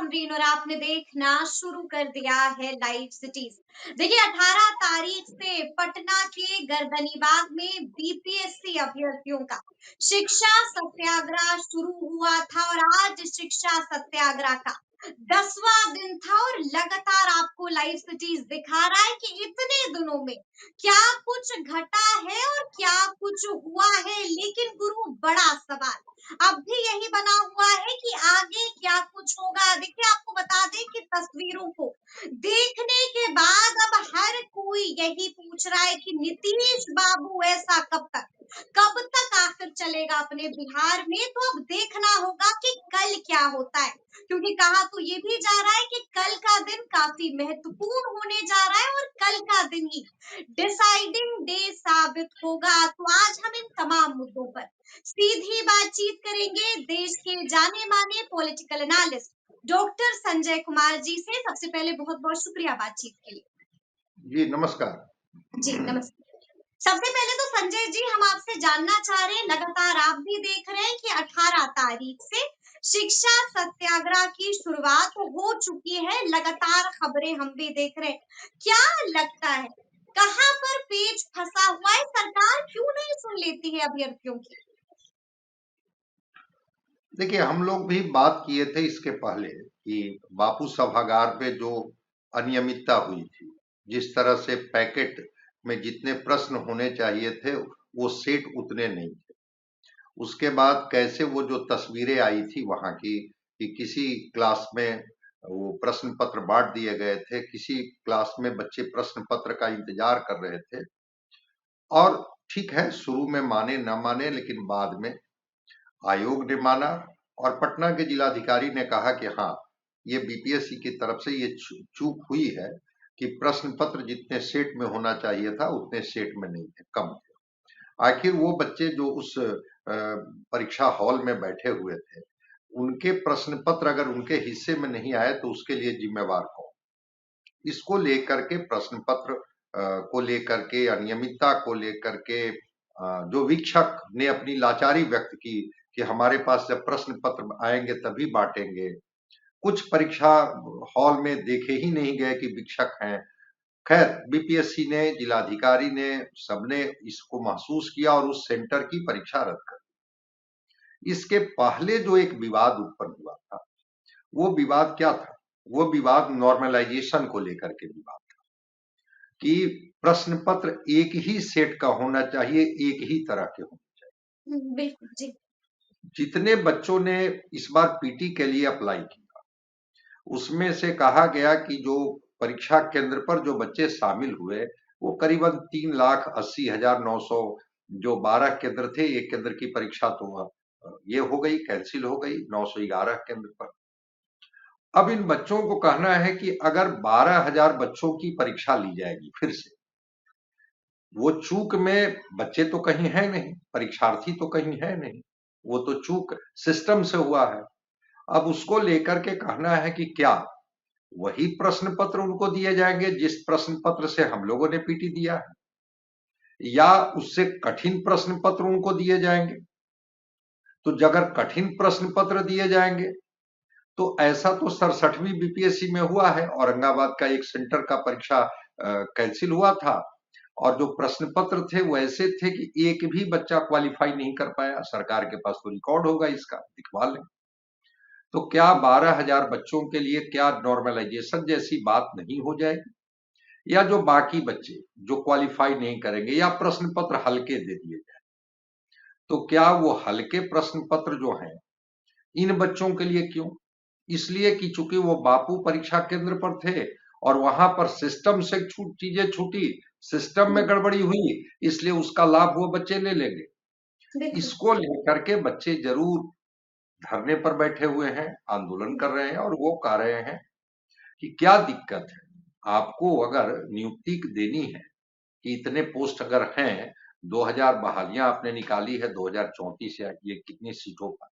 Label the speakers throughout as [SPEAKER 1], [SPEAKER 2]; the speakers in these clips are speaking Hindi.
[SPEAKER 1] समरीन और आपने देखना शुरू कर दिया है लाइव सिटीज। देखिए 18 तारीख से पटना के गर्दनीबाग में बीपीएससी अभ्यर्थियों का शिक्षा सत्याग्रह शुरू हुआ था और आज शिक्षा सत्याग्रह का 10वां दिन था और लगातार आपको लाइव सिटीज दिखा रहा है कि इतने दिनों में क्या कुछ घटा है और क्या कुछ हुआ है। लेकिन गुरु बड़ा सवाल अब भी यही बना हुआ है कि आगे क्या कुछ होगा। देखिए आपको बता दें कि तस्वीरों को देखने के बाद अब हर कोई यही पूछ रहा है कि नीतीश बाबू ऐसा कब तक आखिर चलेगा अपने बिहार में। तो अब देखना होगा कि कल क्या होता है, क्योंकि कहा तो ये भी जा रहा है कि कल का दिन काफी महत्वपूर्ण होने जा रहा है और कल का दिन ही डिसाइडिंग डे साबित होगा। तो आज हम इन तमाम मुद्दों पर सीधी बातचीत करेंगे देश के जाने माने political analyst doctor Sanjay Kumar ji से। सबसे पहले बहुत बहुत शुक्रिया बातचीत के लिए।
[SPEAKER 2] जी नमस्कार।
[SPEAKER 1] जी नमस्कार। सबसे पहले तो संजय जी हम आपसे जानना चाह रहे हैं, लगातार आप भी देख रहे हैं कि 18 तारीख से शिक्षा सत्याग्रह की शुरुआत हो चुकी है। लगातार खबरें हम भी देख रहे हैं। क्या लगता है कहां पर पेच फंसा हुआ है? सरकार क्यों नहीं सुन लेती है अभ्यर्थियों की?
[SPEAKER 2] देखिए हम लोग भी बात किए थे इसके पहले कि बापू सभागार पे जो अनियमितता हुई थी, जिस तरह से पैकेट में जितने प्रश्न होने चाहिए थे वो सेट उतने नहीं थे। उसके बाद कैसे वो जो तस्वीरें आई थी वहां की कि किसी क्लास में वो प्रश्न पत्र बांट दिए गए थे, किसी क्लास में बच्चे प्रश्न पत्र का इंतजार कर रहे थे। और ठीक है, शुरू में माने न माने, लेकिन बाद में आयोग ने माना और पटना के जिलाधिकारी ने कहा कि हाँ, ये बीपीएससी की तरफ से ये चूक हुई है कि प्रश्न पत्र जितने सेट में होना चाहिए था उतने सेट में नहीं थे, कम थे। आखिर वो बच्चे जो उस परीक्षा हॉल में बैठे हुए थे, उनके प्रश्न पत्र अगर उनके हिस्से में नहीं आए तो उसके लिए जिम्मेवार कौन? इसको लेकर के प्रश्न पत्र को लेकर के, अनियमितता को लेकर के जो वीक्षक ने अपनी लाचारी व्यक्त की कि हमारे पास जब प्रश्न पत्र आएंगे तभी बांटेंगे। कुछ परीक्षा हॉल में देखे ही नहीं गए कि वीक्षक हैं। खैर, बीपीएससी ने, जिलाधिकारी ने, सबने इसको महसूस किया और उस सेंटर की परीक्षा रद्द कर दी। इसके पहले जो एक विवाद उत्पन्न हुआ था, वो विवाद क्या था? वो विवाद नॉर्मलाइजेशन को लेकर के विवाद था कि प्रश्न पत्र एक ही सेट का होना चाहिए, एक ही तरह के होने चाहिए।
[SPEAKER 1] बिल्कुल जी।
[SPEAKER 2] जितने बच्चों ने इस बार पीटी के लिए अप्लाई किया, उसमें से कहा गया कि जो परीक्षा केंद्र पर जो बच्चे शामिल हुए वो करीबन 3,80,900, जो 12 केंद्र थे, एक केंद्र की परीक्षा तो ये हो गई, कैंसिल हो गई 911 केंद्र पर। अब इन बच्चों को कहना है कि अगर 12,000 बच्चों की परीक्षा ली जाएगी फिर से, वो चूक में बच्चे तो कहीं है नहीं, परीक्षार्थी तो कहीं है नहीं, वो तो चूक सिस्टम से हुआ है। अब उसको लेकर के कहना है कि क्या वही प्रश्न पत्र उनको दिए जाएंगे जिस प्रश्न पत्र से हम लोगों ने पीटी दिया है, या उससे कठिन प्रश्न पत्र उनको दिए जाएंगे? तो अगर कठिन प्रश्न पत्र दिए जाएंगे तो ऐसा तो 67वीं बीपीएससी में हुआ है। औरंगाबाद का एक सेंटर का परीक्षा कैंसिल हुआ था और जो प्रश्न पत्र थे वो ऐसे थे कि एक भी बच्चा क्वालिफाई नहीं कर पाया। सरकार के पास तो रिकॉर्ड होगा, इसका दिखवा लें। तो क्या 12,000 बच्चों के लिए क्या नॉर्मलाइजेशन जैसी बात नहीं हो जाएगी? या जो बाकी बच्चे जो क्वालिफाई नहीं करेंगे या प्रश्न पत्र हल्के दे दिए जाए, तो क्या वो हल्के प्रश्न पत्र जो हैं इन बच्चों के लिए क्यों? इसलिए कि चूंकि वो बापू परीक्षा केंद्र पर थे और वहां पर सिस्टम से चीजें छूटी, सिस्टम में गड़बड़ी हुई, इसलिए उसका लाभ वो बच्चे ले लेंगे। इसको लेकर के बच्चे जरूर धरने पर बैठे हुए हैं, आंदोलन कर रहे हैं और वो कह रहे हैं कि क्या दिक्कत है, आपको अगर नियुक्ति देनी है कि इतने पोस्ट अगर हैं, 2000 बहालियां आपने निकाली है 2034 या ये कितनी सीटों पर,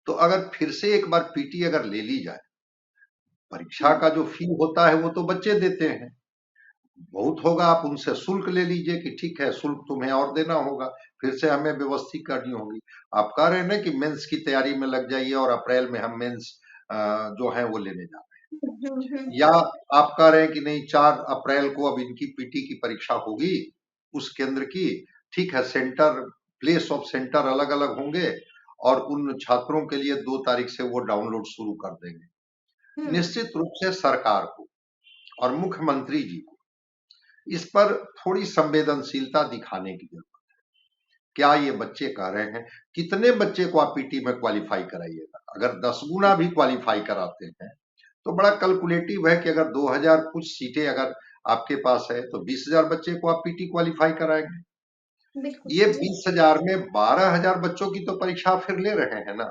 [SPEAKER 2] तो अगर फिर से एक बार पीटी अगर ले ली जाए, परीक्षा का जो फी होता है वो तो बच्चे देते हैं, बहुत होगा आप उनसे शुल्क ले लीजिए कि ठीक है शुल्क तुम्हें और देना होगा, फिर से हमें व्यवस्थित करनी होगी। आप कह रहे हैं ना कि मेंस की तैयारी में लग जाइए और अप्रैल में हम मेंस जो है वो लेने जा रहे हैं।
[SPEAKER 1] हम्म।
[SPEAKER 2] या आप कह रहे हैं कि नहीं 4 अप्रैल को अब इनकी पीटी की परीक्षा होगी उस केंद्र की, ठीक है, सेंटर, प्लेस ऑफ सेंटर अलग अलग होंगे और उन छात्रों के लिए 2 तारीख से वो डाउनलोड शुरू कर देंगे।
[SPEAKER 1] हम्म।
[SPEAKER 2] निश्चित रूप से सरकार को और मुख्यमंत्री जी को इस पर थोड़ी संवेदनशीलता दिखाने की जरूरत। क्या ये बच्चे कह रहे हैं, कितने बच्चे को आप पीटी में क्वालिफाई कराइएगा? अगर 10 गुना भी क्वालिफाई कराते हैं तो बड़ा कैलकुलेटिव है कि अगर 2000 कुछ सीटें अगर आपके पास है तो 20,000 बच्चे को आप पीटी क्वालिफाई कराएंगे।
[SPEAKER 1] बिल्कुल
[SPEAKER 2] ये
[SPEAKER 1] जी।
[SPEAKER 2] 20,000 में 12,000 बच्चों की तो परीक्षा फिर ले रहे हैं ना।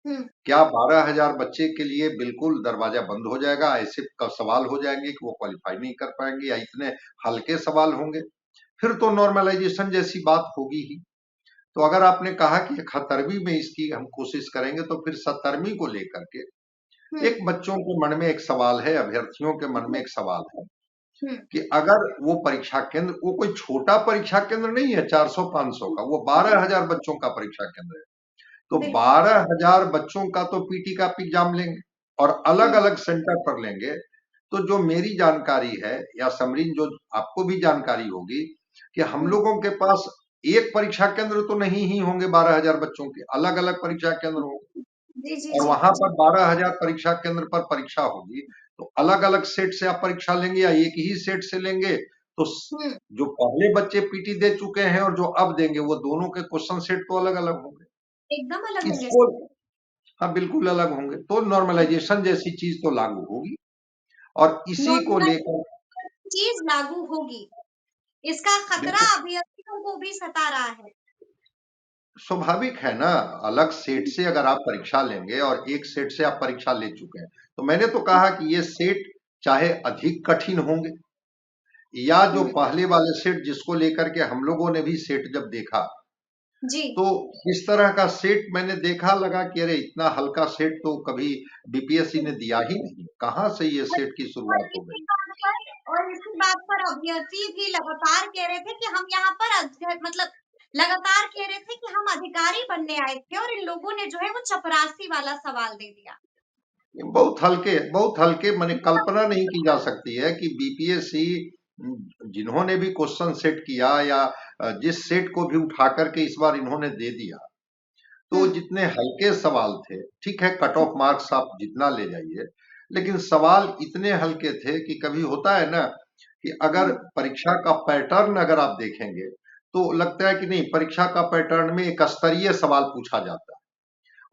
[SPEAKER 1] हम्म।
[SPEAKER 2] क्या 12,000 बच्चे के लिए बिल्कुल दरवाजा बंद हो जाएगा? ऐसे सवाल हो जाएंगे कि वो क्वालिफाई नहीं कर पाएंगे या इतने हल्के सवाल होंगे? फिर तो नॉर्मलाइजेशन जैसी बात होगी ही। तो अगर आपने कहा कि 71वीं में इसकी हम कोशिश करेंगे तो फिर 70वीं को लेकर के
[SPEAKER 1] हम्म।
[SPEAKER 2] एक बच्चों के मन में एक सवाल है, अभ्यर्थियों के मन में
[SPEAKER 1] हम्म।
[SPEAKER 2] एक सवाल है
[SPEAKER 1] हम्म।
[SPEAKER 2] कि अगर वो परीक्षा केंद्र, वो कोई छोटा परीक्षा केंद्र नहीं है 400-500 का, वो 12,000 बच्चों का परीक्षा केंद्र है। तो
[SPEAKER 1] बिल्कुल।
[SPEAKER 2] 12,000 बच्चों का तो पीटी का एग्जाम लेंगे और अलग
[SPEAKER 1] हम्म।
[SPEAKER 2] अलग सेंटर पर लेंगे। तो जो मेरी जानकारी है या समरीन जो आपको भी जानकारी होगी कि हम
[SPEAKER 1] हम्म।
[SPEAKER 2] लोगों के पास एक परीक्षा केंद्र तो नहीं ही होंगे, 12,000 बच्चों के अलग अलग परीक्षा केंद्र होंगे
[SPEAKER 1] जी जी
[SPEAKER 2] और
[SPEAKER 1] जी
[SPEAKER 2] वहां
[SPEAKER 1] जी।
[SPEAKER 2] पर 12,000 परीक्षा केंद्र पर परीक्षा होगी। तो अलग अलग सेट से आप परीक्षा लेंगे या एक ही सेट से लेंगे? तो
[SPEAKER 1] हम्म।
[SPEAKER 2] जो पहले बच्चे पीटी दे चुके हैं और जो अब देंगे वो दोनों के क्वेश्चन सेट तो अलग अलग होंगे।
[SPEAKER 1] एकदम अलग होंगे
[SPEAKER 2] इसको,
[SPEAKER 1] सर।
[SPEAKER 2] हाँ बिल्कुल अलग होंगे, तो नॉर्मलाइजेशन जैसी चीज तो लागू होगी और इसी को लेकर
[SPEAKER 1] नॉर्मल चीज लागू होगी, इसका खतरा
[SPEAKER 2] बिल्कुल
[SPEAKER 1] अभ्यर्थियों को भी सता रहा है।
[SPEAKER 2] स्वाभाविक है ना। अलग सेट से अगर आप परीक्षा लेंगे और एक सेट से आप परीक्षा ले चुके हैं, तो मैंने तो कहा कि ये सेट चाहे अधिक कठिन होंगे या जो
[SPEAKER 1] हम्म।
[SPEAKER 2] पहले वाले सेट जिसको लेकर के हम लोगों ने भी सेट जब देखा
[SPEAKER 1] जी।
[SPEAKER 2] तो इस तरह का सेट मैंने देखा, लगा कि अरे इतना हल्का सेट तो कभी बीपीएससी ने दिया ही नहीं, कहां से ये
[SPEAKER 1] और
[SPEAKER 2] सेट की
[SPEAKER 1] और
[SPEAKER 2] शुरुआत हो
[SPEAKER 1] इसी
[SPEAKER 2] गई।
[SPEAKER 1] बात पर इसी बात पर अभ्यर्थी भी लगातार कह रहे थे कि हम यहाँ पर मतलब लगातार कह रहे थे कि हम अधिकारी बनने आए थे और इन लोगों ने जो है वो चपरासी वाला सवाल दे दिया।
[SPEAKER 2] बहुत हल्के मैंने कल्पना नहीं की जा सकती है कि बीपीएससी जिन्होंने भी क्वेश्चन सेट किया या जिस सेट को भी उठा करके इस बार इन्होंने दे दिया, तो
[SPEAKER 1] हम्म।
[SPEAKER 2] जितने हल्के सवाल थे, ठीक है कट ऑफ मार्क्स आप जितना ले जाइए, लेकिन सवाल इतने हल्के थे कि कभी होता है ना कि अगर
[SPEAKER 1] हम्म।
[SPEAKER 2] परीक्षा का पैटर्न अगर आप देखेंगे तो लगता है कि नहीं परीक्षा का पैटर्न में एक स्तरीय सवाल पूछा जाता है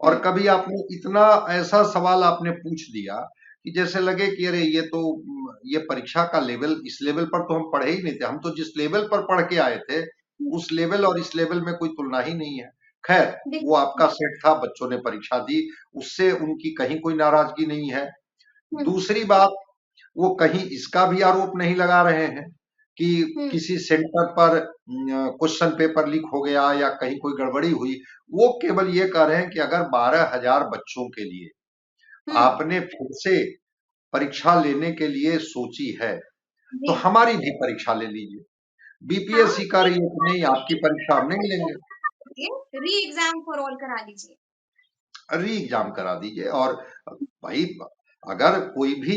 [SPEAKER 2] और
[SPEAKER 1] हम्म।
[SPEAKER 2] कभी आपने इतना ऐसा सवाल आपने पूछ दिया कि जैसे लगे कि अरे ये तो ये परीक्षा का लेवल, इस लेवल पर तो हम पढ़े ही नहीं थे, हम तो जिस लेवल पर पढ़ के आए थे उस लेवल और इस लेवल में कोई तुलना ही नहीं है। खैर वो आपका सेट था, बच्चों ने परीक्षा दी, उससे उनकी कहीं कोई नाराजगी नहीं है।
[SPEAKER 1] हम्म।
[SPEAKER 2] दूसरी बात, वो कहीं इसका भी आरोप नहीं लगा रहे हैं कि
[SPEAKER 1] हम्म।
[SPEAKER 2] किसी सेंटर पर क्वेश्चन पेपर लीक हो गया या कहीं कोई गड़बड़ी हुई। वो केवल ये कह रहे हैं कि अगर 12,000 बच्चों के लिए
[SPEAKER 1] हम्म।
[SPEAKER 2] आपने फिर से परीक्षा लेने के लिए सोची है तो
[SPEAKER 1] जी।
[SPEAKER 2] हमारी भी परीक्षा ले लीजिए।
[SPEAKER 1] हाँ,
[SPEAKER 2] बीपीएससी का रही है कि नहीं आपकी परीक्षा हम नहीं लेंगे,
[SPEAKER 1] री एग्जाम फॉर ऑल करा लीजिए।
[SPEAKER 2] री एग्जाम करा दीजिए। और भाई अगर कोई भी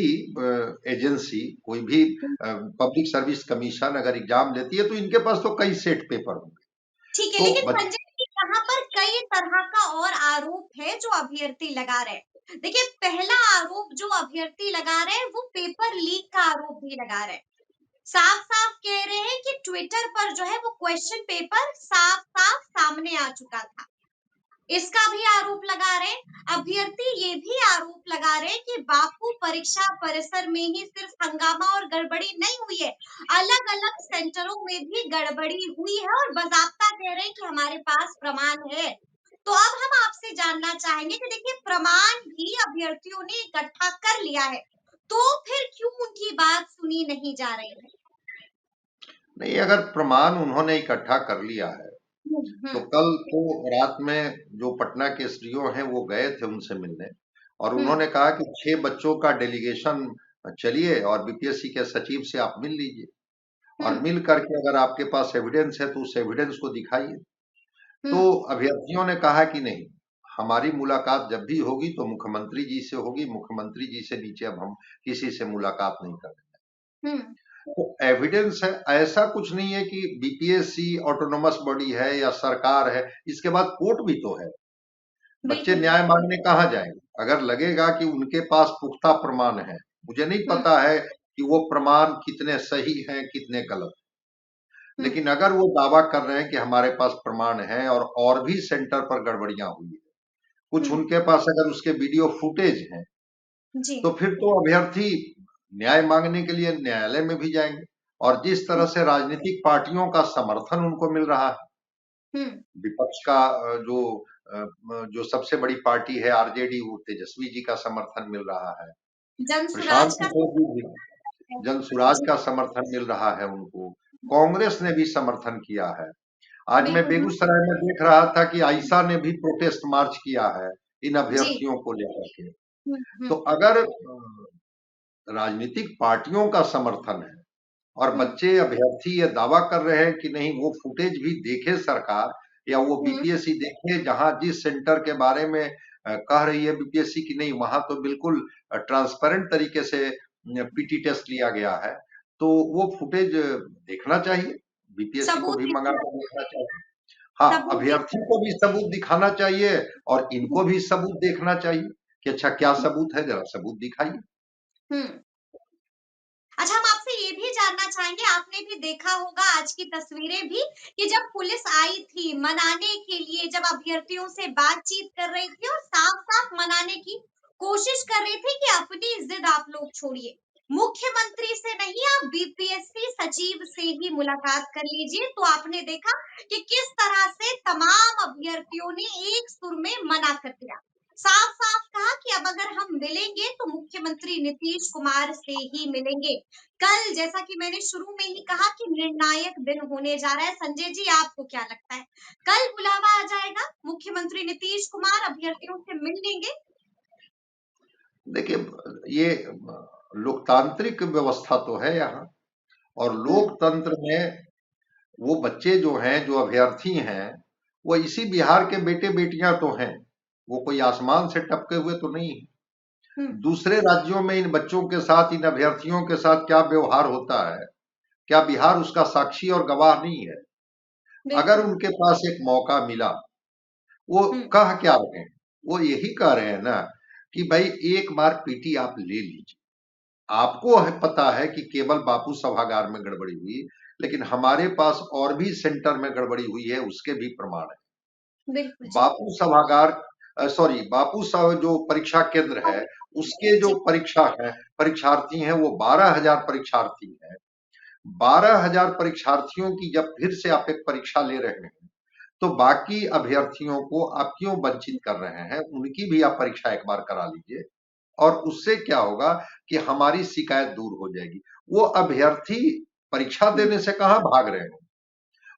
[SPEAKER 2] एजेंसी, कोई भी पब्लिक सर्विस कमीशन अगर एग्जाम लेती है तो इनके पास तो कई सेट पेपर होंगे।
[SPEAKER 1] ठीक है,
[SPEAKER 2] तो
[SPEAKER 1] लेकिन संजय जी यहाँ पर कई तरह का और आरोप है जो अभ्यर्थी लगा रहे हैं। देखिए, पहला आरोप जो अभ्यर्थी लगा रहे हैं वो पेपर लीक का आरोप भी लगा रहे हैं। साफ साफ कह रहे हैं कि ट्विटर पर जो है वो क्वेश्चन पेपर साफ साफ सामने आ चुका था, इसका भी आरोप लगा रहे हैं। अभ्यर्थी ये भी आरोप लगा रहे हैं कि बापू परीक्षा परिसर में ही सिर्फ हंगामा और गड़बड़ी नहीं हुई है, अलग अलग सेंटरों में भी गड़बड़ी हुई है और बाकायदा कह रहे हैं कि हमारे पास प्रमाण है। तो अब हम आपसे जानना चाहेंगे कि देखिए, प्रमाण भी अभ्यर्थियों ने इकट्ठा कर लिया है, तो फिर क्यों उनकी बात सुनी नहीं जा रही है?
[SPEAKER 2] नहीं, अगर प्रमाण उन्होंने इकट्ठा कर लिया है तो
[SPEAKER 1] हम्म।
[SPEAKER 2] कल तो रात में जो पटना के एसडीओ हैं वो गए थे उनसे मिलने और
[SPEAKER 1] हम्म।
[SPEAKER 2] उन्होंने कहा कि 6 बच्चों का डेलीगेशन चलिए और बीपीएससी के सचिव से आप मिल लीजिए और
[SPEAKER 1] हम्म।
[SPEAKER 2] मिल करके अगर आपके पास एविडेंस है तो उस एविडेंस को दिखाइए। तो
[SPEAKER 1] हम्म।
[SPEAKER 2] अभ्यर्थियों ने कहा कि नहीं, हमारी मुलाकात जब भी होगी तो मुख्यमंत्री जी से होगी, मुख्यमंत्री जी से नीचे अब हम किसी से मुलाकात नहीं करेंगे।
[SPEAKER 1] हम्म।
[SPEAKER 2] तो एविडेंस है, ऐसा कुछ नहीं है कि बीपीएससी ऑटोनोमस बॉडी है या सरकार है, इसके बाद कोर्ट भी तो है। बच्चे
[SPEAKER 1] बिल्कुल
[SPEAKER 2] न्याय मांगने कहाँ जाएंगे? अगर लगेगा कि उनके पास पुख्ता प्रमाण है, मुझे नहीं
[SPEAKER 1] हम्म
[SPEAKER 2] पता है कि वो प्रमाण कितने सही हैं कितने गलत,
[SPEAKER 1] हम्म
[SPEAKER 2] लेकिन अगर वो दावा कर रहे हैं कि हमारे पास प्रमाण है और भी सेंटर पर गड़बड़ियां हुई है, कुछ
[SPEAKER 1] हम्म।
[SPEAKER 2] उनके पास अगर उसके वीडियो फुटेज हैं,
[SPEAKER 1] जी।
[SPEAKER 2] तो फिर तो अभ्यर्थी न्याय मांगने के लिए न्यायालय में भी जाएंगे। और जिस तरह से राजनीतिक पार्टियों का समर्थन उनको मिल रहा है,
[SPEAKER 1] हम्म।
[SPEAKER 2] विपक्ष का जो सबसे बड़ी पार्टी है आरजेडी, वो तेजस्वी जी का समर्थन मिल रहा है, प्रशांत
[SPEAKER 1] जनसुराज का
[SPEAKER 2] किशोर जी भी,
[SPEAKER 1] है।
[SPEAKER 2] जनसुराज
[SPEAKER 1] जी।
[SPEAKER 2] का समर्थन मिल रहा है उनको, कांग्रेस ने भी समर्थन किया है। आज मैं
[SPEAKER 1] बिल्कुल।
[SPEAKER 2] बेगूसराय में देख रहा था कि आयशा ने भी प्रोटेस्ट मार्च किया है इन
[SPEAKER 1] जी।
[SPEAKER 2] अभ्यर्थियों को लेकर के। तो
[SPEAKER 1] हम्म।
[SPEAKER 2] अगर राजनीतिक पार्टियों का समर्थन है और
[SPEAKER 1] हम्म
[SPEAKER 2] बच्चे अभ्यर्थी ये दावा कर रहे हैं कि नहीं, वो फुटेज भी देखे सरकार, या वो
[SPEAKER 1] हम्म।
[SPEAKER 2] बीपीएससी देखे जहां जिस सेंटर के बारे में कह रही है बीपीएससी की नहीं, वहां तो बिल्कुल ट्रांसपेरेंट तरीके से पीटी टेस्ट लिया गया है, तो वो फुटेज देखना चाहिए, बीपीएससी को
[SPEAKER 1] सबूत
[SPEAKER 2] भी
[SPEAKER 1] भी
[SPEAKER 2] मंगा कर देखना चाहिए। हाँ,
[SPEAKER 1] सबूत भी।
[SPEAKER 2] अभ्यर्थी को भी सबूत दिखाना चाहिए और इनको भी सबूत देखना चाहिए कि अच्छा क्या सबूत है, जरा सबूत दिखाइए।
[SPEAKER 1] हम्म। अच्छा, हम आपसे ये भी जानना चाहेंगे, आपने भी देखा होगा आज की तस्वीरें भी, कि जब पुलिस आई थी मनाने के लिए, जब अभ्यर्थियों से बातचीत कर रही थी और साफ-साफ मनाने की कोशिश कर रही थी कि अपनी जिद आप लोग छोड़िए। मुख्यमंत्री से नहीं, आप बीपीएससी सचिव से ही मुलाकात कर लीजिए। तो आपने देखा कि किस तरह से तमाम अभ्यर्थियों ने एक सुर में मना कर दिया। साफ-साफ कहा कि अब अगर हम मिलेंगे तो मुख्यमंत्री नीतीश कुमार से ही मिलेंगे। कल, जैसा कि मैंने शुरू में ही कहा, कि निर्णायक दिन होने जा रहा है। संजय जी, आपको क्या लगता है, कल बुलावा आ जाएगा, मुख्यमंत्री नीतीश कुमार अभ्यर्थियों से मिल लेंगे?
[SPEAKER 2] देखिए, ये लोकतांत्रिक व्यवस्था तो है यहाँ, और
[SPEAKER 1] हम्म
[SPEAKER 2] लोकतंत्र में वो बच्चे जो हैं, जो अभ्यर्थी हैं, वो इसी बिहार के बेटे बेटियां तो हैं, वो कोई आसमान से टपके हुए तो नहीं है।
[SPEAKER 1] हम्म।
[SPEAKER 2] दूसरे राज्यों में इन बच्चों के साथ, इन अभ्यर्थियों के साथ क्या व्यवहार होता है, क्या बिहार उसका साक्षी और गवाह नहीं है? अगर
[SPEAKER 1] बिल्कुल।
[SPEAKER 2] उनके पास एक मौका मिला, वो
[SPEAKER 1] हम्म
[SPEAKER 2] कह क्या रहे हैं? वो यही कह रहे हैं ना कि भाई एक बार पीटी आप ले लीजिए। आपको है, पता है कि केवल बापू सभागार में गड़बड़ी हुई, लेकिन हमारे पास और भी सेंटर में गड़बड़ी हुई है, उसके भी प्रमाण है।
[SPEAKER 1] बिल्कुल जी।
[SPEAKER 2] बापू सभागार, सॉरी, बापू जो परीक्षा केंद्र है, उसके जो
[SPEAKER 1] जी।
[SPEAKER 2] परीक्षा है, परीक्षार्थी हैं, वो 12,000 परीक्षार्थी हैं। 12,000 परीक्षार्थियों की जब फिर से आप एक परीक्षा ले रहे हैं, तो बाकी अभ्यर्थियों को आप क्यों वंचित कर रहे हैं? उनकी भी आप परीक्षा एक बार करा लीजिए, और उससे क्या होगा कि हमारी शिकायत दूर हो जाएगी। वो अभ्यर्थी परीक्षा
[SPEAKER 1] हम्म
[SPEAKER 2] देने से कहाँ भाग रहे हैं,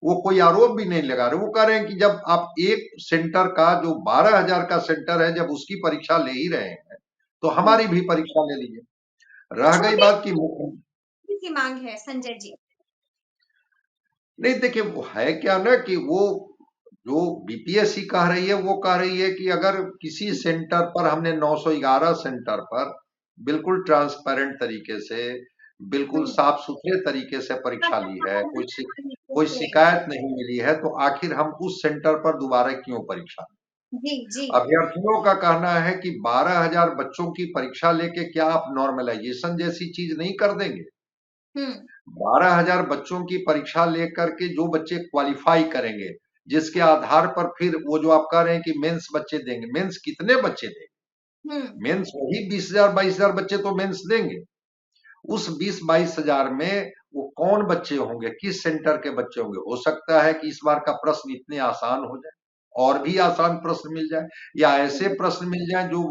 [SPEAKER 2] वो कोई आरोप भी नहीं लगा रहे, वो कह रहे हैं कि जब आप एक सेंटर का, जो 12,000 का सेंटर है, जब उसकी परीक्षा ले ही रहे हैं, तो
[SPEAKER 1] हम्म।
[SPEAKER 2] हमारी भी परीक्षा ले लीजिए। रह गई
[SPEAKER 1] छोटी
[SPEAKER 2] बात की
[SPEAKER 1] सी मांग है संजय जी।
[SPEAKER 2] नहीं, देखिए वो है क्या ना कि वो जो बीपीएससी कह रही है, वो कह रही है कि अगर किसी सेंटर पर हमने 911 सेंटर पर बिल्कुल ट्रांसपेरेंट तरीके से, बिल्कुल
[SPEAKER 1] हम्म।
[SPEAKER 2] साफ सुथरे तरीके से परीक्षा ली है, कोई शिकायत नहीं मिली है, तो आखिर हम उस सेंटर पर दोबारा क्यों परीक्षा?
[SPEAKER 1] जी जी।
[SPEAKER 2] अभ्यर्थियों का कहना है कि 12,000 बच्चों की परीक्षा लेके क्या आप नॉर्मलाइजेशन जैसी चीज नहीं कर देंगे?
[SPEAKER 1] हम्म
[SPEAKER 2] 12,000 बच्चों की परीक्षा लेकर के जो बच्चे क्वालिफाई करेंगे, जिसके आधार पर फिर वो जो आप कह रहे हैं कि मेंस बच्चे देंगे, मेंस कितने बच्चे देंगे?
[SPEAKER 1] हम्म
[SPEAKER 2] मेंस वही 20,000 22,000 बच्चे तो मेंस देंगे। उस 20-22,000 में वो कौन बच्चे होंगे, किस सेंटर के बच्चे होंगे? हो सकता है कि इस बार का प्रश्न इतने आसान हो जाए, और भी आसान प्रश्न मिल जाए, या ऐसे प्रश्न मिल जाए जो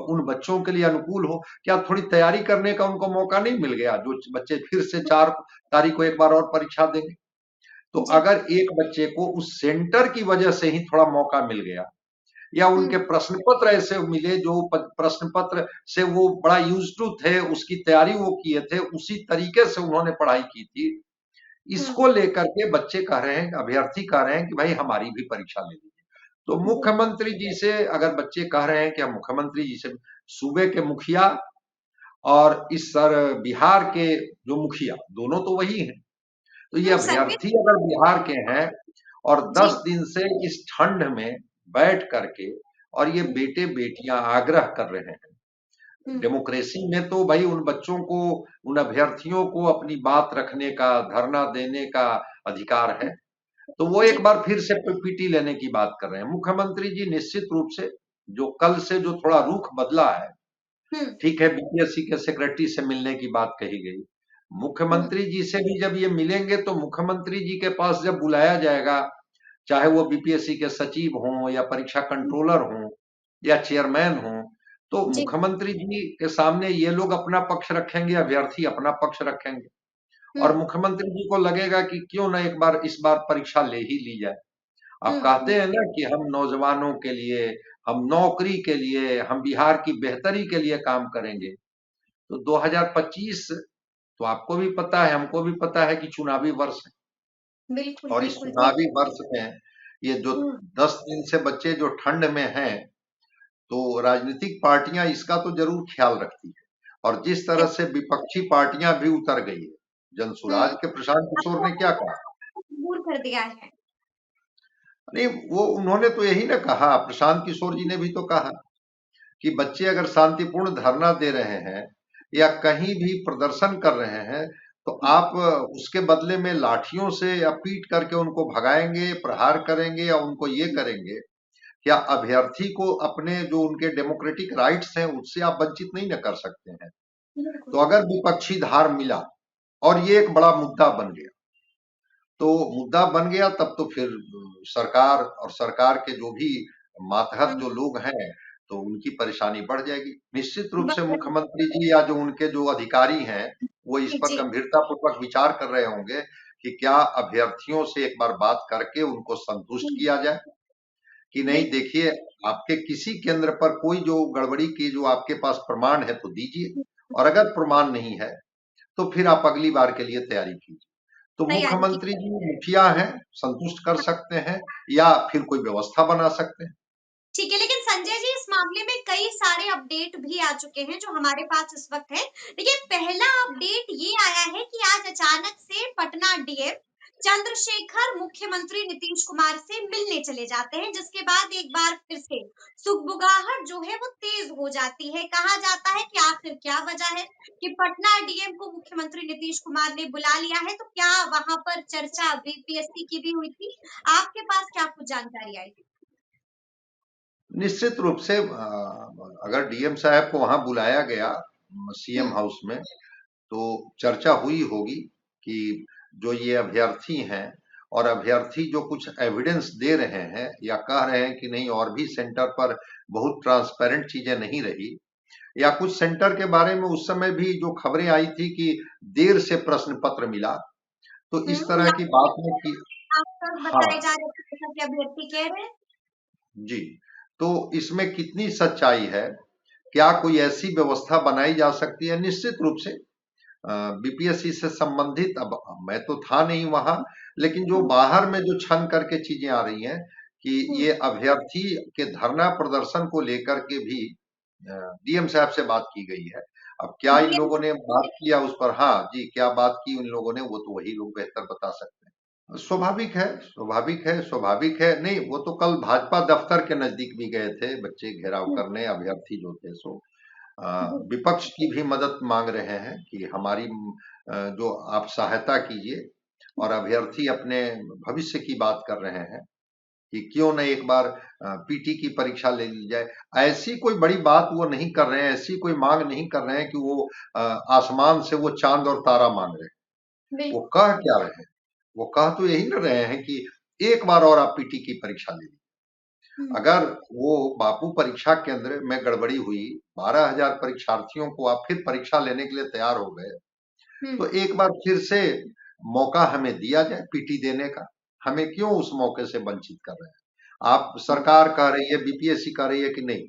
[SPEAKER 2] उन बच्चों के लिए अनुकूल हो। क्या थोड़ी तैयारी करने का उनको मौका नहीं मिल गया, जो बच्चे फिर से 4 तारीख को एक बार और परीक्षा देंगे? तो
[SPEAKER 1] जी।
[SPEAKER 2] अगर एक बच्चे को उस सेंटर की वजह से ही थोड़ा मौका मिल गया, या उनके
[SPEAKER 1] हम्म
[SPEAKER 2] प्रश्न पत्र ऐसे मिले जो प्रश्न पत्र से वो बड़ा यूज टू थे, उसकी तैयारी वो किए थे, उसी तरीके से उन्होंने पढ़ाई की थी,
[SPEAKER 1] हम्म
[SPEAKER 2] इसको लेकर के बच्चे कह रहे हैं, अभ्यर्थी कह रहे हैं कि भाई हमारी भी परीक्षा ले लीजिए। तो
[SPEAKER 1] जी,
[SPEAKER 2] मुख्यमंत्री जी से अगर बच्चे कह रहे हैं कि हम मुख्यमंत्री जी से, सूबे के मुखिया और इस सर बिहार के जो मुखिया, दोनों तो वही हैं। तो ये
[SPEAKER 1] सर्वे
[SPEAKER 2] अभ्यर्थी अगर बिहार के हैं और
[SPEAKER 1] जी,
[SPEAKER 2] 10 दिन से इस ठंड में बैठ करके और ये
[SPEAKER 1] हुँ,
[SPEAKER 2] बेटे बेटियां आग्रह कर रहे हैं,
[SPEAKER 1] हुँ,
[SPEAKER 2] डेमोक्रेसी में तो भाई उन बच्चों को, उन अभ्यर्थियों को अपनी बात रखने का, धरना देने का अधिकार है। तो वो
[SPEAKER 1] जी,
[SPEAKER 2] एक बार फिर से पीटी लेने की बात कर रहे हैं। मुख्यमंत्री जी निश्चित रूप से जो कल से जो थोड़ा रुख बदला है,
[SPEAKER 1] हुँ,
[SPEAKER 2] ठीक है, बीपीएससी के सेक्रेटरी से मिलने की बात कही गई।
[SPEAKER 1] हुँ,
[SPEAKER 2] मुख्यमंत्री जी से भी जब ये मिलेंगे तो मुख्यमंत्री जी के पास जब बुलाया जाएगा, चाहे वो बीपीएससी के सचिव हों या परीक्षा कंट्रोलर हों या चेयरमैन हों, तो
[SPEAKER 1] जी,
[SPEAKER 2] मुख्यमंत्री जी के सामने ये लोग अपना पक्ष रखेंगे, अभ्यर्थी अपना पक्ष रखेंगे
[SPEAKER 1] हुँ,
[SPEAKER 2] और मुख्यमंत्री जी को लगेगा कि क्यों ना एक बार इस बार परीक्षा ले ही ली जाए। आप
[SPEAKER 1] हुँ,
[SPEAKER 2] कहते
[SPEAKER 1] हुँ,
[SPEAKER 2] हैं ना कि हम नौजवानों के लिए, हम नौकरी के लिए, हम बिहार की बेहतरी के लिए काम करेंगे। तो 2025 तो आपको भी पता है, हमको भी पता है कि चुनावी वर्ष है
[SPEAKER 1] बिल्कुल,
[SPEAKER 2] और इस
[SPEAKER 1] बिल्कुल, जी,
[SPEAKER 2] चुनावी वर्ष में ये जो
[SPEAKER 1] हुँ,
[SPEAKER 2] 10 दिन से बच्चे जो ठंड में हैं, तो राजनीतिक पार्टियां इसका तो जरूर ख्याल रखती है और जिस तरह से विपक्षी पार्टियां भी उतर गई है,
[SPEAKER 1] हुँ,
[SPEAKER 2] जनसुराज के प्रशांत किशोर
[SPEAKER 1] आपको
[SPEAKER 2] ने क्या कहा?
[SPEAKER 1] मजबूर कर दिया है।
[SPEAKER 2] नहीं, वो उन्होंने तो यही ना कहा, प्रशांत किशोर जी ने भी तो कहा कि बच्चे अगर शांतिपूर्ण धरना दे रहे हैं या कहीं भी प्रदर्शन कर रहे हैं, तो आप उसके बदले में लाठियों से या पीट करके उनको भगाएंगे, प्रहार करेंगे या उनको ये करेंगे, क्या अभ्यर्थी को अपने जो उनके डेमोक्रेटिक राइट्स हैं उससे आप वंचित नहीं न कर सकते हैं?
[SPEAKER 1] बिल्कुल,
[SPEAKER 2] तो अगर विपक्षी धार मिला और ये एक बड़ा मुद्दा बन गया, तो मुद्दा बन गया तब तो फिर सरकार और सरकार के जो भी मातहत
[SPEAKER 1] हुँ,
[SPEAKER 2] जो लोग हैं, तो उनकी परेशानी बढ़ जाएगी। निश्चित रूप से
[SPEAKER 1] बराबर,
[SPEAKER 2] मुख्यमंत्री जी या जो उनके जो अधिकारी हैं, वो इस
[SPEAKER 1] जी,
[SPEAKER 2] पर
[SPEAKER 1] जी,
[SPEAKER 2] गंभीरता पूर्वक विचार कर रहे होंगे कि क्या अभ्यर्थियों से एक बार बात करके उनको संतुष्ट
[SPEAKER 1] हुँ,
[SPEAKER 2] किया जाए कि नहीं,
[SPEAKER 1] बिल्कुल,
[SPEAKER 2] देखिए, आपके किसी केंद्र पर कोई जो गड़बड़ी की जो आपके पास प्रमाण है तो दीजिए
[SPEAKER 1] हुँ,
[SPEAKER 2] और अगर प्रमाण नहीं है, तो फिर आप अगली बार के लिए तैयारी कीजिए। तो
[SPEAKER 1] तैयारी की।
[SPEAKER 2] मुख्यमंत्री जी मुखिया हैं, संतुष्ट कर सकते हैं या फिर कोई व्यवस्था बना सकते हैं।
[SPEAKER 1] ठीक है, लेकिन संजय जी इस मामले में कई सारे अपडेट भी आ चुके हैं जो हमारे पास इस वक़्त है। देखिए पहला अपडेट ये आया है कि आज अचानक से पटना डीएम चंद्रशेखर मुख्यमंत्री नीतीश कुमार से मिलने चले जाते हैं, जिसके बाद एक बार फिर से सुगबुगाहट जो है वो तेज हो जाती है। कहा जाता है कि आखिर क्या वजह है कि पटना डीएम को मुख्यमंत्री नीतीश कुमार ने बुला लिया है, तो क्या वहां पर चर्चा बीपीएससी की भी हुई थी? आपके पास क्या कुछ जानकारी आई?
[SPEAKER 2] निश्चित रूप से अगर डीएम साहब को वहां बुलाया गया सीएम
[SPEAKER 1] हुँ,
[SPEAKER 2] हाउस में, तो चर्चा हुई होगी कि जो ये अभ्यर्थी हैं और अभ्यर्थी जो कुछ एविडेंस दे रहे हैं या कह रहे हैं कि नहीं और भी सेंटर पर बहुत ट्रांसपेरेंट चीजें नहीं रही, या कुछ सेंटर के बारे में उस समय भी जो खबरें आई थी कि देर से प्रश्न पत्र मिला, तो इस तरह की बात में कि
[SPEAKER 1] आंसर
[SPEAKER 2] हाँ,
[SPEAKER 1] बताए जा रहे थे जैसा कि अभ्यर्थी कह रहे हैं।
[SPEAKER 2] जी, तो इसमें कितनी सच्चाई है, क्या कोई ऐसी व्यवस्था बनाई जा सकती है? निश्चित रूप से बीपीएससी से संबंधित, अब मैं तो था नहीं वहां, लेकिन जो
[SPEAKER 1] हुँ,
[SPEAKER 2] बाहर में जो छन करके चीजें आ रही हैं कि
[SPEAKER 1] हुँ,
[SPEAKER 2] ये अभ्यर्थी के धरना प्रदर्शन को लेकर के भी डीएम साहब से बात की गई है। अब क्या इन
[SPEAKER 1] डीएम
[SPEAKER 2] लोगों ने बात किया उस पर, हाँ जी, क्या बात की इन लोगों ने, वो तो वही लोग बेहतर बता सकते हैं। स्वाभाविक है, स्वाभाविक है, स्वाभाविक है। नहीं, वो तो कल भाजपा दफ्तर के नजदीक भी गए थे बच्चे घेराव
[SPEAKER 1] हुँ,
[SPEAKER 2] करने, अभ्यर्थी जो थे सो
[SPEAKER 1] जी,
[SPEAKER 2] विपक्ष की भी मदद मांग रहे हैं कि हमारी जो आप सहायता कीजिए, और अभ्यर्थी अपने भविष्य की बात कर रहे हैं कि क्यों न एक बार पीटी की परीक्षा ले ली जाए। ऐसी कोई बड़ी बात वो नहीं कर रहे हैं, ऐसी कोई मांग नहीं कर रहे हैं कि वो आसमान से वो चांद और तारा मांग रहे हैं। वो
[SPEAKER 1] बिल्कुल।
[SPEAKER 2] कह क्या रहे हैं? वो कह तो यही न रहे हैं कि एक बार और आप पीटी की परीक्षा ले लीजिए।
[SPEAKER 1] हुँ,
[SPEAKER 2] अगर वो बापू परीक्षा केंद्र में गड़बड़ी हुई, 12,000 परीक्षार्थियों को आप फिर परीक्षा लेने के लिए तैयार हो गए,
[SPEAKER 1] हुँ,
[SPEAKER 2] तो एक बार फिर से मौका हमें दिया जाए पीटी देने का। हमें क्यों उस मौके से वंचित कर रहे हैं? आप,
[SPEAKER 1] हुँ,
[SPEAKER 2] सरकार कह रही है, बीपीएससी कह रही है कि नहीं,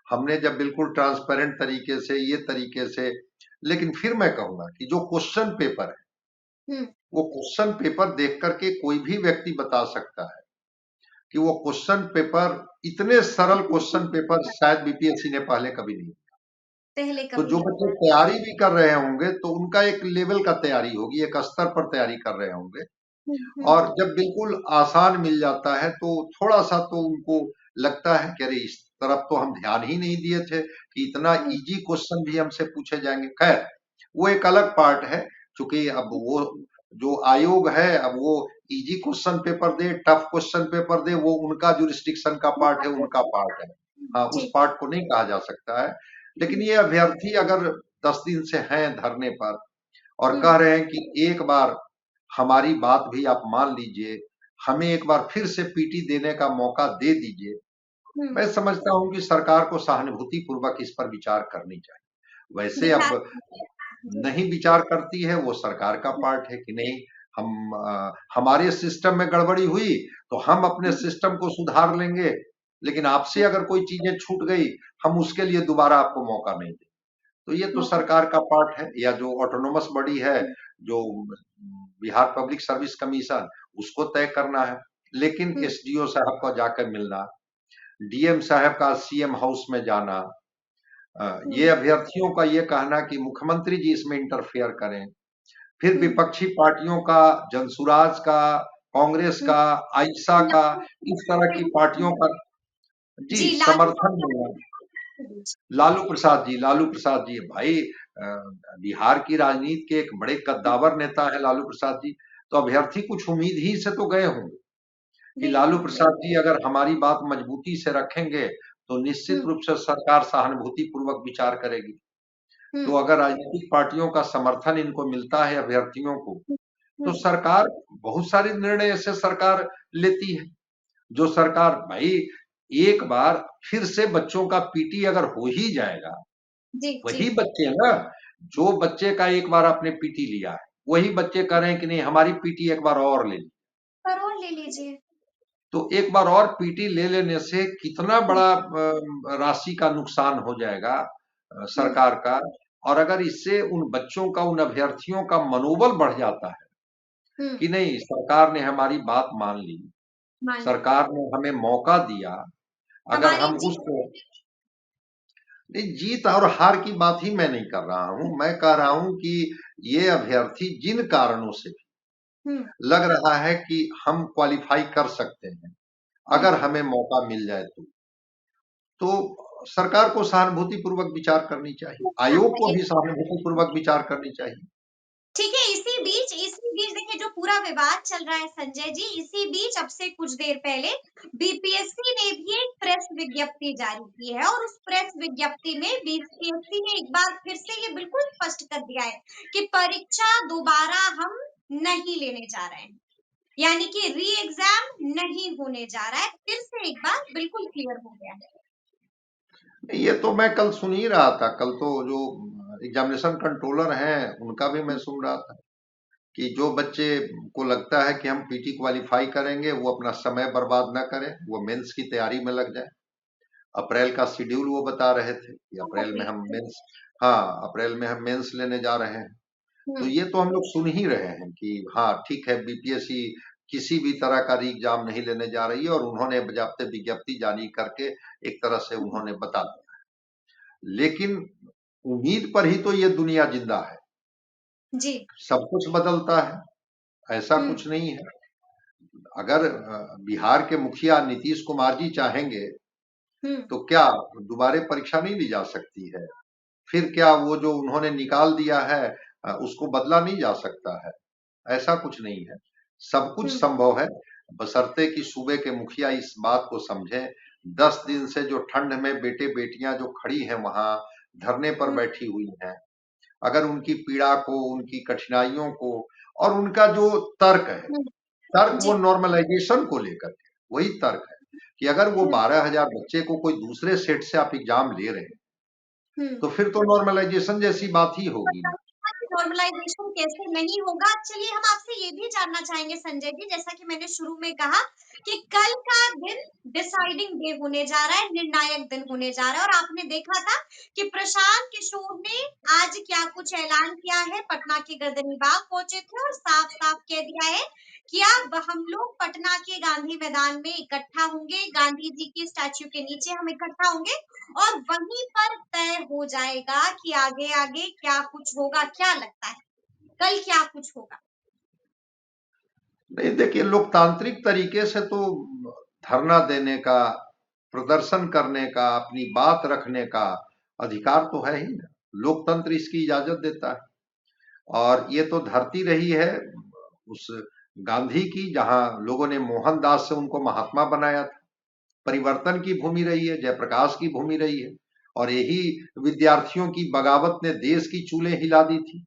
[SPEAKER 2] हमने जब बिल्कुल ट्रांसपेरेंट तरीके से, ये तरीके से, लेकिन फिर मैं कहूंगा कि जो क्वेश्चन पेपर है,
[SPEAKER 1] हुँ,
[SPEAKER 2] वो क्वेश्चन पेपर देख करके कोई भी व्यक्ति बता सकता है कि वो क्वेश्चन पेपर, इतने सरल क्वेश्चन पेपर शायद बीपीएससी ने पहले कभी नहीं।
[SPEAKER 1] पहले
[SPEAKER 2] तो
[SPEAKER 1] कभी
[SPEAKER 2] जो
[SPEAKER 1] नहीं
[SPEAKER 2] बच्चे
[SPEAKER 1] हुआ।
[SPEAKER 2] तैयारी भी कर रहे होंगे तो उनका एक लेवल का तैयारी होगी, एक स्तर पर तैयारी कर रहे होंगे,
[SPEAKER 1] हम्म।
[SPEAKER 2] और जब बिल्कुल आसान मिल जाता है तो थोड़ा सा तो उनको लगता है कि अरे इस तरफ तो हम ध्यान ही नहीं दिए थे कि इतना
[SPEAKER 1] हम्म।
[SPEAKER 2] इजी क्वेश्चन भी हमसे पूछे जाएंगे। खैर, वो एक अलग पार्ट है, क्योंकि अब वो जो आयोग है, अब वो इजी क्वेश्चन पेपर दे, टफ क्वेश्चन पेपर दे, वो उनका जुरिस्डिक्शन का पार्ट है, उनका पार्ट है। हाँ, उस
[SPEAKER 1] जी।
[SPEAKER 2] पार्ट को नहीं कहा जा सकता है। लेकिन
[SPEAKER 1] हम्म।
[SPEAKER 2] ये अभ्यर्थी अगर 10 दिन से हैं धरने पर और कह
[SPEAKER 1] हम्म।
[SPEAKER 2] रहे हैं कि एक बार हमारी बात भी आप मान लीजिए, हमें एक बार फिर से पीटी देने का मौका दे दीजिए,
[SPEAKER 1] हम्म।
[SPEAKER 2] मैं समझता हूं कि सरकार को सहानुभूति पूर्वक इस पर विचार करनी चाहिए। वैसे अब
[SPEAKER 1] विचार। जी।
[SPEAKER 2] नहीं विचार करती है, वो सरकार का पार्ट है कि नहीं, हमारे सिस्टम में गड़बड़ी हुई तो हम अपने
[SPEAKER 1] हम्म।
[SPEAKER 2] सिस्टम को सुधार लेंगे, लेकिन आपसे अगर कोई चीजें छूट गई, हम उसके लिए दोबारा आपको मौका नहीं देंगे। तो ये तो
[SPEAKER 1] मौका।
[SPEAKER 2] सरकार का पार्ट है, या जो ऑटोनोमस बॉडी है, जो बिहार पब्लिक सर्विस कमीशन, उसको तय करना है। लेकिन
[SPEAKER 1] हम्म।
[SPEAKER 2] एसडीओ साहब को जाकर मिलना, डीएम साहब का सीएम हाउस में जाना, ये
[SPEAKER 1] हम्म।
[SPEAKER 2] अभ्यर्थियों का ये कहना कि मुख्यमंत्री जी इसमें इंटरफेयर करें, फिर
[SPEAKER 1] हम्म।
[SPEAKER 2] विपक्षी पार्टियों का, जनसुराज का, कांग्रेस
[SPEAKER 1] हम्म।
[SPEAKER 2] का, आइसा का, इस तरह की पार्टियों का जी
[SPEAKER 1] जी, लालू
[SPEAKER 2] समर्थन मिलना।
[SPEAKER 1] के बीच।
[SPEAKER 2] लालू प्रसाद जी भाई, अ, बिहार की राजनीति के एक बड़े कद्दावर नेता है लालू प्रसाद जी। तो अभ्यर्थी कुछ उम्मीद ही से तो गए होंगे कि लालू
[SPEAKER 1] बिल्कुल।
[SPEAKER 2] प्रसाद जी अगर हमारी बात मजबूती से रखेंगे तो निश्चित
[SPEAKER 1] हम्म।
[SPEAKER 2] रूप से सरकार सहानुभूति पूर्वक विचार करेगी। तो
[SPEAKER 1] हम्म।
[SPEAKER 2] अगर राजनीतिक पार्टियों का समर्थन इनको मिलता है अभ्यर्थियों को, तो
[SPEAKER 1] हम्म।
[SPEAKER 2] सरकार बहुत सारे निर्णय ऐसे सरकार लेती है, जो सरकार भाई एक बार फिर से बच्चों का पीटी अगर हो ही जाएगा,
[SPEAKER 1] जी। जी।
[SPEAKER 2] वही बच्चे ना, जो बच्चे का एक बार आपने पीटी लिया है, वही बच्चे कह रहे हैं कि नहीं हमारी पीटी एक बार और ले ली।
[SPEAKER 1] पर और ले लीजिए।
[SPEAKER 2] तो एक बार और पीटी ले लेने से कितना
[SPEAKER 1] हम्म।
[SPEAKER 2] बड़ा राशि का नुकसान हो जाएगा
[SPEAKER 1] हम्म।
[SPEAKER 2] सरकार का। और अगर इससे उन बच्चों का, उन अभ्यर्थियों का मनोबल बढ़ जाता है
[SPEAKER 1] हम्म।
[SPEAKER 2] कि नहीं सरकार ने हमारी बात मान ली,
[SPEAKER 1] मान ली।
[SPEAKER 2] सरकार ने हमें मौका दिया, अगर
[SPEAKER 1] हमारी
[SPEAKER 2] हम
[SPEAKER 1] जी।
[SPEAKER 2] उस नहीं, जीत और हार की बात ही मैं नहीं कर रहा हूं, मैं कह रहा हूं कि ये अभ्यर्थी जिन कारणों से
[SPEAKER 1] हम्म।
[SPEAKER 2] लग रहा है कि हम क्वालिफाई कर सकते हैं,
[SPEAKER 1] हम्म।
[SPEAKER 2] अगर हमें मौका मिल जाए तो सरकार को सहानुभूति पूर्वक विचार करनी चाहिए, आयोग को भी सहानुभूति पूर्वक विचार करनी चाहिए।
[SPEAKER 1] ठीक है, इसी बीच देखिए जो पूरा विवाद चल रहा है संजय जी, इसी बीच अब से कुछ देर पहले बीपीएससी ने भी एक प्रेस विज्ञप्ति जारी की है और उस प्रेस विज्ञप्ति में बीपीएससी ने एक बार फिर से ये बिल्कुल स्पष्ट कर दिया है कि परीक्षा दोबारा हम नहीं लेने जा रहे हैं, यानी कि री एग्जाम नहीं होने जा रहा है। फिर से एक बार बिल्कुल क्लियर हो गया है।
[SPEAKER 2] ये तो मैं कल सुन ही रहा था, कल तो जो एग्जामिनेशन कंट्रोलर हैं उनका भी मैं सुन रहा था कि जो बच्चे को लगता है कि हम पीटी क्वालिफाई करेंगे, वो अपना समय बर्बाद ना करें, वो मेंस की तैयारी में लग जाए। अप्रैल का शेड्यूल वो बता रहे थे कि अप्रैल में हम मेंस, हाँ अप्रैल में हम मेंस लेने जा रहे हैं। तो
[SPEAKER 1] हम्म।
[SPEAKER 2] ये तो हम लोग सुन ही रहे हैं कि हाँ ठीक है, बीपीएससी किसी भी तरह का री एग्जाम नहीं लेने जा रही है, और उन्होंने बाकायदे विज्ञप्ति जारी करके एक तरह से उन्होंने बता दिया। लेकिन उम्मीद पर ही तो ये दुनिया जिंदा है,
[SPEAKER 1] जी।
[SPEAKER 2] सब कुछ बदलता है, ऐसा
[SPEAKER 1] हम्म।
[SPEAKER 2] कुछ नहीं है। अगर बिहार के मुखिया नीतीश कुमार जी चाहेंगे
[SPEAKER 1] हम्म।
[SPEAKER 2] तो क्या दोबारा परीक्षा नहीं ली जा सकती है? फिर क्या वो जो उन्होंने निकाल दिया है उसको बदला नहीं जा सकता है? ऐसा कुछ नहीं है, सब कुछ
[SPEAKER 1] हम्म।
[SPEAKER 2] संभव है, बशर्ते कि सूबे के मुखिया इस बात को समझें। 10 दिन से जो ठंड में बेटे बेटियां जो खड़ी हैं वहां धरने पर
[SPEAKER 1] हम्म।
[SPEAKER 2] बैठी हुई हैं, अगर उनकी पीड़ा को, उनकी कठिनाइयों को, और उनका जो तर्क है, तर्क
[SPEAKER 1] जी।
[SPEAKER 2] वो नॉर्मलाइजेशन को लेकर के, वही तर्क है कि अगर वो
[SPEAKER 1] हम्म।
[SPEAKER 2] 12,000 बच्चे को कोई दूसरे सेट से आप एग्जाम ले रहे हैं,
[SPEAKER 1] हम्म।
[SPEAKER 2] तो फिर तो नॉर्मलाइजेशन जैसी बात ही होगी ना।
[SPEAKER 1] नॉर्मलाइजेशन कैसे नहीं होगा? चलिए हम आपसे ये भी जानना चाहेंगे संजय जी, जैसा कि मैंने शुरू में कहा कि कल का दिन डिसाइडिंग डे होने जा रहा है, निर्णायक दिन होने जा रहा है, और आपने देखा था कि प्रशांत किशोर ने आज क्या कुछ ऐलान किया है। पटना के गर्दनीबाग पहुंचे थे और साफ साफ कह दिया है कि अब हम लोग पटना के गांधी मैदान में इकट्ठा होंगे, गांधी जी के स्टैच्यू के नीचे हम इकट्ठा होंगे और वहीं पर तय हो जाएगा कि आगे आगे क्या कुछ होगा। क्या लगता है कल क्या कुछ होगा?
[SPEAKER 2] नहीं, देखिए, लोकतांत्रिक तरीके से तो धरना देने का, प्रदर्शन करने का, अपनी बात रखने का अधिकार तो है ही ना। लोकतंत्र इसकी इजाजत देता है। और ये तो धरती रही है उस गांधी की, जहां लोगों ने मोहनदास से उनको महात्मा बनाया था। परिवर्तन की भूमि रही है, जयप्रकाश की भूमि रही है। और यही विद्यार्थियों की बगावत ने देश की चूल्हे हिला दी थी।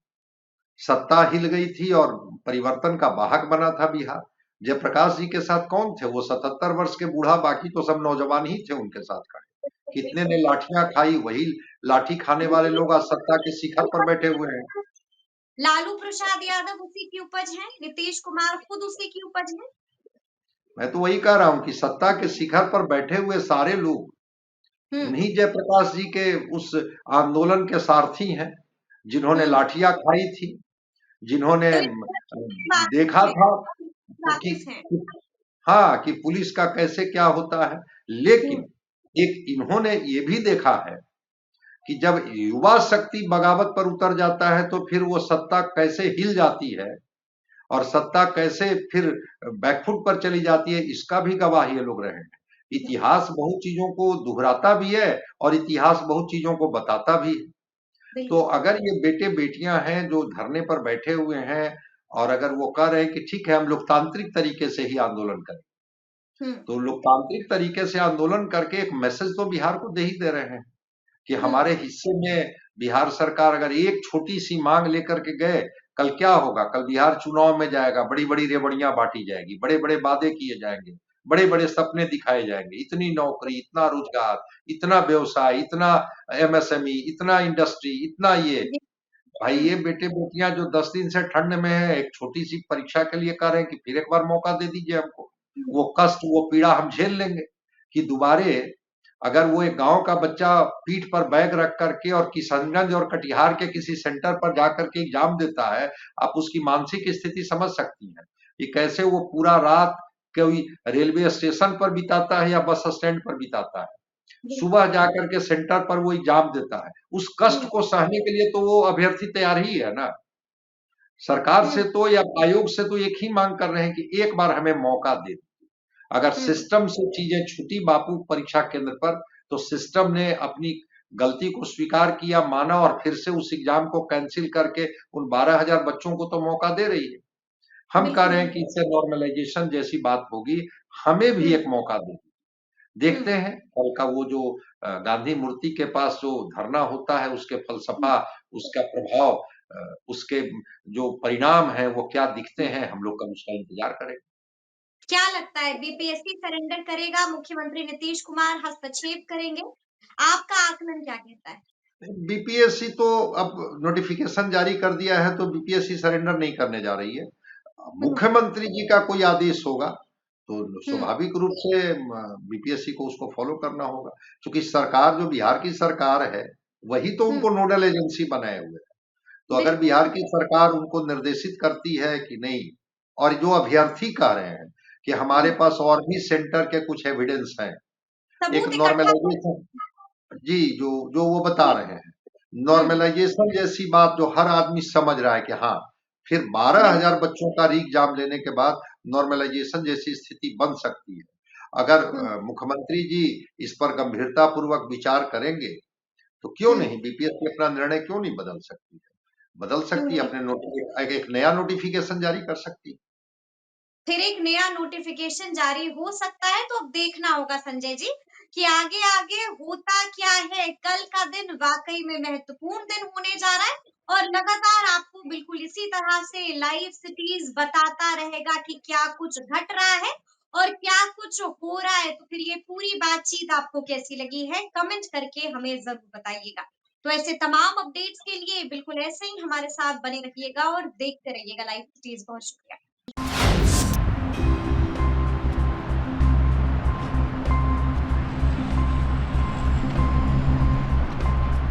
[SPEAKER 2] सत्ता हिल गई थी और परिवर्तन का वाहक बना था बिहार। जयप्रकाश जी के साथ कौन थे? वो 77 वर्ष के बूढ़ा, बाकी तो सब नौजवान ही थे उनके साथ खड़े। कितने ने लाठियां खाई, वही लाठी खाने वाले लोग आज सत्ता के शिखर पर बैठे हुए हैं।
[SPEAKER 1] लालू प्रसाद यादव उसी की उपज है, नीतीश कुमार खुद उसी की उपज है।
[SPEAKER 2] मैं तो वही कह रहा हूं कि सत्ता के शिखर पर बैठे हुए सारे लोग
[SPEAKER 1] हम्म।
[SPEAKER 2] उन्हीं जयप्रकाश जी के उस आंदोलन के सारथी हैं, जिन्होंने
[SPEAKER 1] हम्म।
[SPEAKER 2] लाठियां खाई थी, जिन्होंने
[SPEAKER 1] तो वाकिफ
[SPEAKER 2] देखा
[SPEAKER 1] है,
[SPEAKER 2] था कि
[SPEAKER 1] वाकिफ है।
[SPEAKER 2] हाँ, कि पुलिस का कैसे क्या होता है। लेकिन
[SPEAKER 1] हम्म।
[SPEAKER 2] एक इन्होंने ये भी देखा है कि जब युवा शक्ति बगावत पर उतर जाता है तो फिर वो सत्ता कैसे हिल जाती है और सत्ता कैसे फिर बैकफुट पर चली जाती है, इसका भी गवाह ये लोग रहे हैं। इतिहास बहुत चीजों को दोहराता भी है और इतिहास बहुत चीजों को बताता भी है। तो
[SPEAKER 1] बिल्कुल।
[SPEAKER 2] अगर ये बेटे बेटियां हैं जो धरने पर बैठे हुए हैं और अगर वो कह रहे हैं कि ठीक है, हम लोकतांत्रिक तरीके से ही आंदोलन करें,
[SPEAKER 1] हम्म।
[SPEAKER 2] तो लोकतांत्रिक तरीके से आंदोलन करके एक मैसेज तो बिहार को दे ही दे रहे हैं कि
[SPEAKER 1] हम्म।
[SPEAKER 2] हमारे हिस्से में बिहार सरकार अगर एक छोटी सी मांग लेकर के गए, कल क्या होगा? कल बिहार चुनाव में जाएगा, बड़ी बड़ी रेवड़ियां बांटी जाएगी, बड़े बड़े वादे किए जाएंगे, बड़े बड़े सपने दिखाए जाएंगे, इतनी नौकरी, इतना रोजगार, इतना व्यवसाय, इतना एमएसएमई, इतना इंडस्ट्री, इतना ये।
[SPEAKER 1] जी।
[SPEAKER 2] भाई,
[SPEAKER 1] हम्म।
[SPEAKER 2] ये बेटे बेटियां जो 10 दिन से ठंड में है, एक छोटी सी परीक्षा के लिए कह रहे हैं कि फिर एक बार मौका दे दीजिए हमको,
[SPEAKER 1] हम्म।
[SPEAKER 2] वो कष्ट, वो पीड़ा हम झेल लेंगे। कि दोबारे अगर वो एक गांव का बच्चा पीठ पर बैग रख करके और किशनगंज और कटिहार के किसी सेंटर पर जाकर के एग्जाम देता है, आप उसकी मानसिक स्थिति समझ सकती हैं कि कैसे वो पूरा रात कोई रेलवे स्टेशन पर बिताता है या बस स्टैंड पर बिताता है,
[SPEAKER 1] बिल्कुल।
[SPEAKER 2] सुबह जाकर के सेंटर पर वो एग्जाम देता है। उस कष्ट
[SPEAKER 1] हम्म।
[SPEAKER 2] को सहने के लिए तो वो अभ्यर्थी तैयार ही है ना। सरकार से
[SPEAKER 1] हम्म।
[SPEAKER 2] तो या आयोग से तो एक ही मांग कर रहे हैं कि एक बार हमें मौका दे। अगर
[SPEAKER 1] हम्म।
[SPEAKER 2] सिस्टम से चीजें छूटी बापू परीक्षा केंद्र पर, तो सिस्टम ने अपनी गलती को स्वीकार किया, माना और फिर से उस एग्जाम को कैंसिल करके उन 12,000 बच्चों को तो मौका दे रही है। हम कह
[SPEAKER 1] बिल्कुल।
[SPEAKER 2] रहे हैं कि
[SPEAKER 1] बिल्कुल।
[SPEAKER 2] इससे नॉर्मलाइजेशन जैसी बात होगी, हमें भी
[SPEAKER 1] हम्म।
[SPEAKER 2] एक मौका दे। देखते
[SPEAKER 1] हम्म।
[SPEAKER 2] हैं कल का वो जो गांधी मूर्ति के पास जो धरना होता है, उसके फलसफा, उसका प्रभाव, उसके जो परिणाम है वो क्या दिखते
[SPEAKER 1] हम्म।
[SPEAKER 2] हैं, हम लोग कल उसका इंतजार करें।
[SPEAKER 1] क्या लगता है बीपीएससी सरेंडर करेगा, मुख्यमंत्री नीतीश कुमार हस्तक्षेप करेंगे? आपका आकलन क्या कहता है?
[SPEAKER 2] बीपीएससी तो अब नोटिफिकेशन जारी कर दिया है, तो बीपीएससी सरेंडर नहीं करने जा रही है।
[SPEAKER 1] हम्म।
[SPEAKER 2] मुख्यमंत्री जी का कोई आदेश होगा तो
[SPEAKER 1] हम्म।
[SPEAKER 2] स्वाभाविक रूप से बीपीएससी को उसको फॉलो करना होगा, क्योंकि सरकार जो बिहार की सरकार है, वही तो
[SPEAKER 1] हम्म।
[SPEAKER 2] उनको नोडल एजेंसी बनाए हुए है। तो अगर
[SPEAKER 1] बिल्कुल।
[SPEAKER 2] बिहार की सरकार उनको निर्देशित करती है कि नहीं, और जो अभ्यर्थी कह रहे हैं कि हमारे
[SPEAKER 1] हम्म।
[SPEAKER 2] पास और भी सेंटर के कुछ एविडेंस हैं, एक
[SPEAKER 1] सबूत इकट्ठा कर।
[SPEAKER 2] नॉर्मलाइजेशन, जी, जो जो वो बता
[SPEAKER 1] जी।
[SPEAKER 2] रहे हैं,
[SPEAKER 1] हम्म।
[SPEAKER 2] नॉर्मलाइजेशन जैसी बात जो हर आदमी समझ रहा है कि हाँ, फिर 12,000
[SPEAKER 1] बिल्कुल।
[SPEAKER 2] बच्चों का री एग्जाम लेने के बाद नॉर्मलाइजेशन जैसी स्थिति बन सकती है। अगर
[SPEAKER 1] हम्म।
[SPEAKER 2] मुख्यमंत्री जी इस पर गंभीरता पूर्वक विचार करेंगे, तो क्यों
[SPEAKER 1] हम्म।
[SPEAKER 2] नहीं बीपीएससी अपना निर्णय क्यों नहीं बदल सकती है? बदल
[SPEAKER 1] क्यों
[SPEAKER 2] सकती है,
[SPEAKER 1] नहीं?
[SPEAKER 2] अपने एक नया नोटिफिकेशन जारी कर सकती है।
[SPEAKER 1] फिर एक नया नोटिफिकेशन जारी हो सकता है, तो अब देखना होगा संजय जी कि आगे आगे होता क्या है। कल का दिन वाकई में महत्वपूर्ण दिन होने जा रहा है और लगातार आपको बिल्कुल इसी तरह से लाइव सिटीज बताता रहेगा कि क्या कुछ घट रहा है और क्या कुछ हो रहा है। तो फिर ये पूरी बातचीत आपको कैसी लगी है, कमेंट करके हमें जरूर बताइएगा। तो ऐसे तमाम अपडेट्स के लिए बिल्कुल ऐसे ही हमारे साथ बने रहिएगा और देखते रहिएगा लाइव सिटीज। बहुत शुक्रिया।